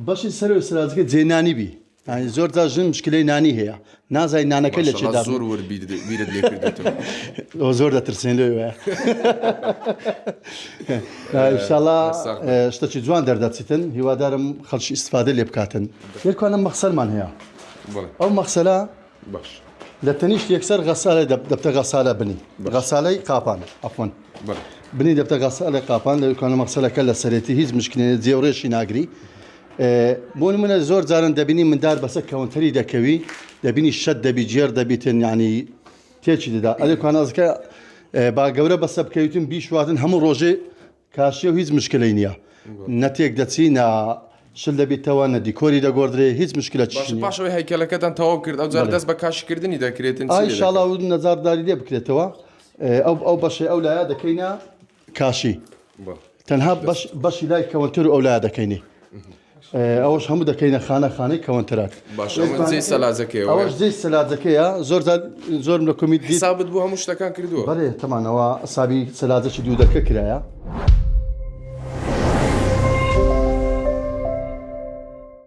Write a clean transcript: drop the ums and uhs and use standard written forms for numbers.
باشی سەرەوەی سەلاجەکە جێ نانی بی يعني زۆر جار ژن مشکلەی نانی هەیە نازای نانەکە لە چێدا زۆر بیرت لێ کردێتەوە زۆر دەترسێن لێوە ئینشاءالله شتێکی جوان دەردەچیتن هیوادارم خەڵکی ئیستفادە لێ بکاتن یەکوانە مەخسەلمان هەیە ئەو مەخسەلە باش لە تەنیشت یەکسەر غەسالە دەبتە غەسالە بنی غەسالەی قاپان عەفوەن بنی دەبتە غەسالەی قاپان لەوانە مەخسەلەکە لە سەرێتی هیچ مشکلێ جێوڕێشی ناگری بۆ نمونە زۆر جارن دەبینی مندار بەسە کەونتەری دەکەوی دەبینی شەت دەبی جێر دەبیتن ینی تێکی دەدا ئەلێکوانازەکە با گەورە بەسە بکەویتن بیشواتن هەموو ڕۆژێ کاشیە و هیچ مشکلەی نییە نەتێک دەچی شل دەبیتەوە نە دیکۆری دەگۆدرێ هیچ مشکلە پاشەوەی هەیکەلەکەتان تەواو کرد ئەو جار دەست بە کاشکردنی دەکرێتن ئایشاڵا و نەزارداری لێ بکرێتەوە ئەو بەشێ ئەو لایە دەکەینە کاشی تەنها بەشی لای کەونتەر و ئەو لایە دەکەینی ئەوش هەموو دەکەینە خانەی کەونتەرات جێی سەلاجەکەیەوە ئەوش جێی سەلاجەکەیە زۆرم لە کۆمیت حسابت بوو هەموو شتەکان کردووە بەڵێ تەمانەوە ئەسابی سەلاجەکی دوو دەکە کرایە